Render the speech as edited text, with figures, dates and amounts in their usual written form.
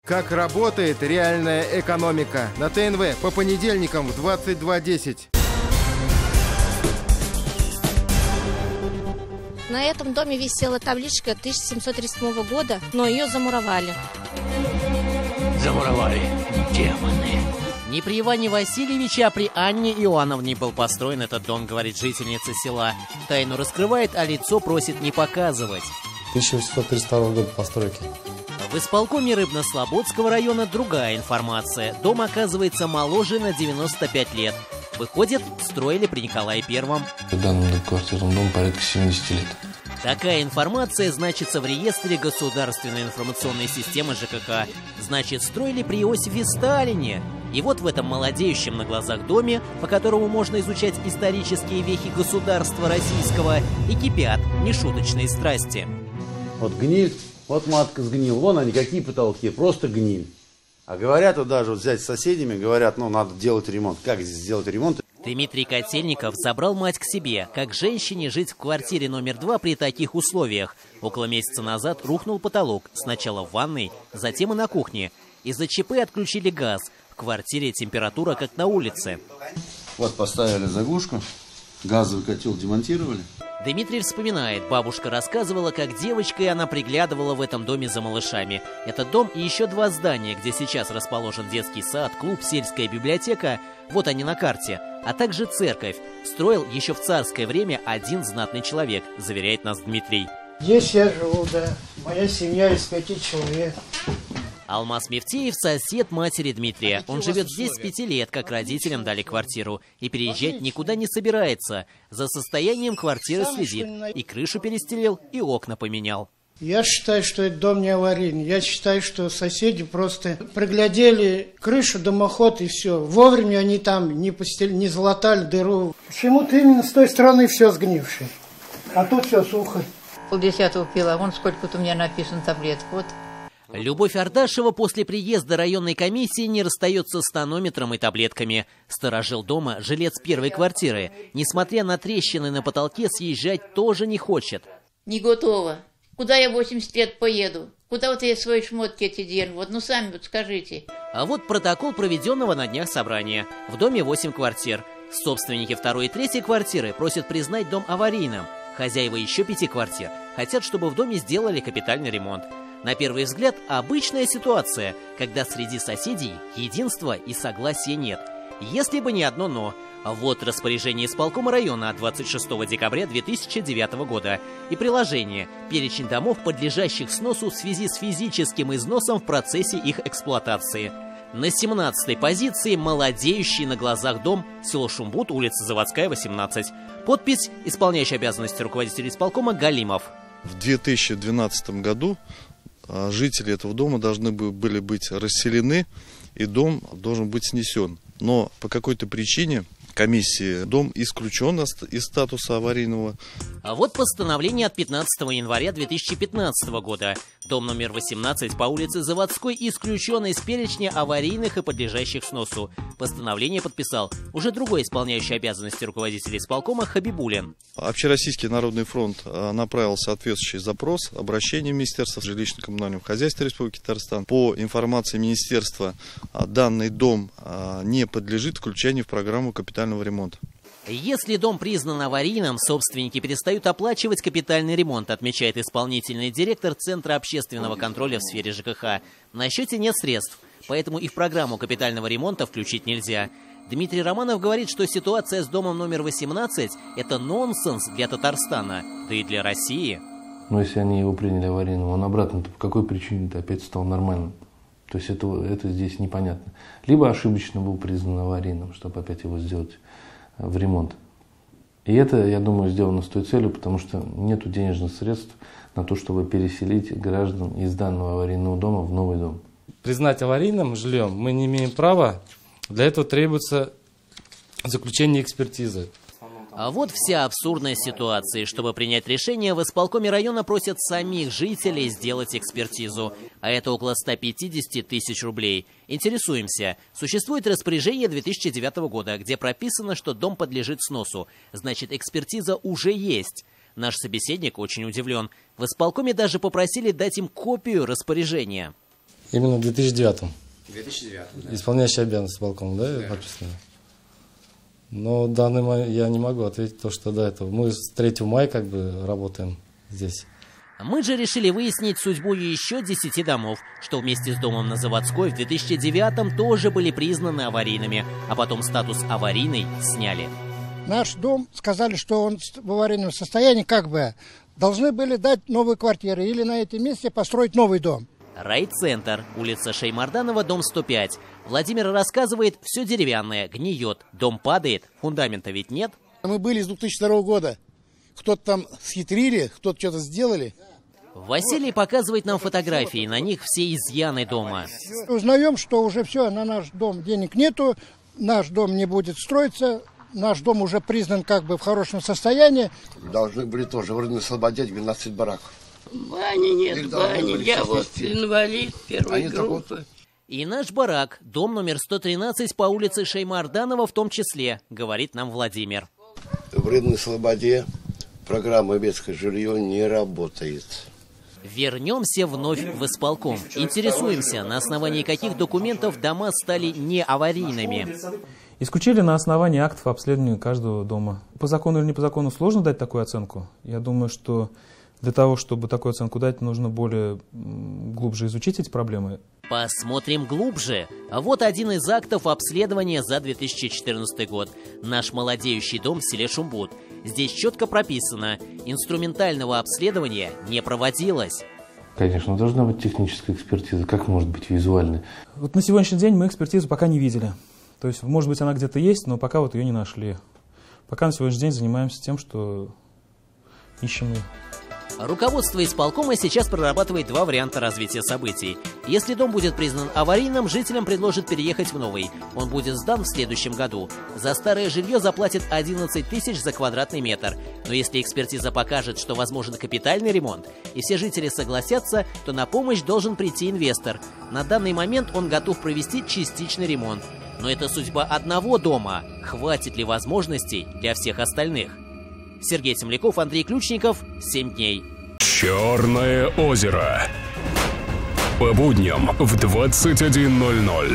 Как работает реальная экономика? На ТНВ по понедельникам в 22:10. На этом доме висела табличка 1737 года, но ее замуровали. Замуровали демоны. Не при Иване Васильевиче, а при Анне Иоанновне был построен этот дом, говорит жительница села. Тайну раскрывает, а лицо просит не показывать. 1832 года постройки. В исполкоме Рыбно-Слободского района другая информация. Дом оказывается моложе на 95 лет. Выходит, строили при Николае Первом. В данном квартирном доме порядка 70 лет. Такая информация значится в реестре Государственной информационной системы ЖКХ. Значит, строили при Иосифе Сталине. И вот в этом молодеющем на глазах доме, по которому можно изучать исторические вехи государства российского, и кипят нешуточные страсти. Вот гниль, вот матка сгнил, вон они какие потолки, просто гниль. А говорят, вот даже вот взять с соседями, говорят, ну надо делать ремонт. Как здесь сделать ремонт? Дмитрий Котельников забрал мать к себе. Как женщине жить в квартире номер 2 при таких условиях? Около месяца назад рухнул потолок. Сначала в ванной, затем и на кухне. Из-за ЧП отключили газ. В квартире температура как на улице. Вот поставили заглушку, газовый котел демонтировали. Дмитрий вспоминает, бабушка рассказывала, как девочкой она приглядывала в этом доме за малышами. Этот дом и еще 2 здания, где сейчас расположен детский сад, клуб, сельская библиотека, вот они на карте, а также церковь, строил еще в царское время один знатный человек, заверяет нас Дмитрий. Здесь я живу, да. Моя семья из 5 человек. Алмаз Мифтеев – сосед матери Дмитрия. Он живет здесь с 5 лет, как родителям дали квартиру. И переезжать никуда не собирается. За состоянием квартиры следит. И крышу перестелил, и окна поменял. Я считаю, что этот дом не аварийный. Я считаю, что соседи просто приглядели крышу, дымоход и все. Вовремя они там не залатали дыру. Почему-то именно с той стороны все сгнившее. А тут все сухо. 10:30 пила. Вон сколько тут у меня написано таблеток. Вот. Любовь Ардашева после приезда районной комиссии не расстается с тонометром и таблетками. Сторожил дома жилец первой квартиры. Несмотря на трещины на потолке, съезжать тоже не хочет. Не готово. Куда я 80 лет поеду? Куда вот я свои шмотки эти дену? Вот, ну сами вот скажите. А вот протокол проведенного на днях собрания. В доме 8 квартир. Собственники 2-й и 3-й квартиры просят признать дом аварийным. Хозяева еще 5 квартир хотят, чтобы в доме сделали капитальный ремонт. На первый взгляд, обычная ситуация, когда среди соседей единства и согласия нет. Если бы не одно «но». Вот распоряжение исполкома района от 26 декабря 2009 года и приложение «Перечень домов, подлежащих сносу в связи с физическим износом в процессе их эксплуатации». На 17-й позиции молодеющий на глазах дом, село Шумбут, улица Заводская, 18. Подпись «Исполняющий обязанности руководителя исполкома Галимов». В 2012 году жители этого дома должны были быть расселены, и дом должен быть снесен. Но по какой-то причине комиссии дом исключен из статуса аварийного. А вот постановление от 15 января 2015 года. Дом номер 18 по улице Заводской исключен из перечня аварийных и подлежащих сносу. Постановление подписал уже другой исполняющий обязанности руководителя исполкома Хабибулин. Общероссийский народный фронт направил соответствующий запрос, обращение в Министерство жилищно-коммунального хозяйства Республики Татарстан. По информации министерства, данный дом не подлежит включению в программу капитального ремонта. Если дом признан аварийным, собственники перестают оплачивать капитальный ремонт, отмечает исполнительный директор Центра общественного контроля в сфере ЖКХ. На счете нет средств, поэтому и в программу капитального ремонта включить нельзя. Дмитрий Романов говорит, что ситуация с домом номер 18 – это нонсенс для Татарстана, да и для России. Но если они его приняли аварийным, он обратно, то по какой причине-то опять стал нормальным? То есть это здесь непонятно. Либо ошибочно был признан аварийным, чтобы опять его сделать в ремонт. И это, я думаю, сделано с той целью, потому что нет денежных средств на то, чтобы переселить граждан из данного аварийного дома в новый дом. Признать аварийным жильем мы не имеем права. Для этого требуется заключение экспертизы. А вот вся абсурдная ситуация. Чтобы принять решение, в исполкоме района просят самих жителей сделать экспертизу. А это около 150 тысяч рублей. Интересуемся. Существует распоряжение 2009 года, где прописано, что дом подлежит сносу. Значит, экспертиза уже есть. Наш собеседник очень удивлен. В исполкоме даже попросили дать им копию распоряжения. Именно в 2009. В 2009, да. Исполняющий обязанности исполкома, да, подписано? Но данный момент я не могу ответить, то, что до этого. Мы с 3 мая как бы работаем здесь. Мы же решили выяснить судьбу еще 10 домов, что вместе с домом на Заводской в 2009-м тоже были признаны аварийными, а потом статус аварийный сняли. Наш дом, сказали, что он в аварийном состоянии, как бы должны были дать новые квартиры или на этом месте построить новый дом. Райцентр, улица Шеймарданова, дом 105. Владимир рассказывает, все деревянное, гниет, дом падает, фундамента ведь нет. Мы были с 2002 года. Кто-то там схитрили, кто-то что-то сделали. Василий показывает нам фотографии, на них все изъяны дома. Узнаем, что уже все, на наш дом денег нету, наш дом не будет строиться, наш дом уже признан как бы в хорошем состоянии. Должны были тоже в Рыбной Слободе 12 бараков. Бани нет, бани, я вот инвалид первой группы. И наш барак, дом номер 113 по улице Шеймарданова в том числе, говорит нам Владимир. В Рыбной Слободе программа «Детское жилье» не работает. Вернемся вновь в исполком. Интересуемся, на основании каких документов дома стали не аварийными. Исключили на основании актов обследования каждого дома. По закону или не по закону сложно дать такую оценку. Я думаю, что для того, чтобы такую оценку дать, нужно более глубже изучить эти проблемы. Посмотрим глубже. Вот один из актов обследования за 2014 год. Наш молодеющий дом в селе Шумбут. Здесь четко прописано, инструментального обследования не проводилось. Конечно, должна быть техническая экспертиза. Как может быть визуальная? Вот на сегодняшний день мы экспертизу пока не видели. То есть, может быть, она где-то есть, но пока вот ее не нашли. Пока на сегодняшний день занимаемся тем, что ищем ее. Руководство исполкома сейчас прорабатывает два варианта развития событий. Если дом будет признан аварийным, жителям предложат переехать в новый. Он будет сдан в следующем году. За старое жилье заплатят 11 тысяч за квадратный метр. Но если экспертиза покажет, что возможен капитальный ремонт, и все жители согласятся, то на помощь должен прийти инвестор. На данный момент он готов провести частичный ремонт. Но это судьба одного дома. Хватит ли возможностей для всех остальных? Сергей Темляков, Андрей Ключников. 7 дней. Черное озеро. По будням в 21:00.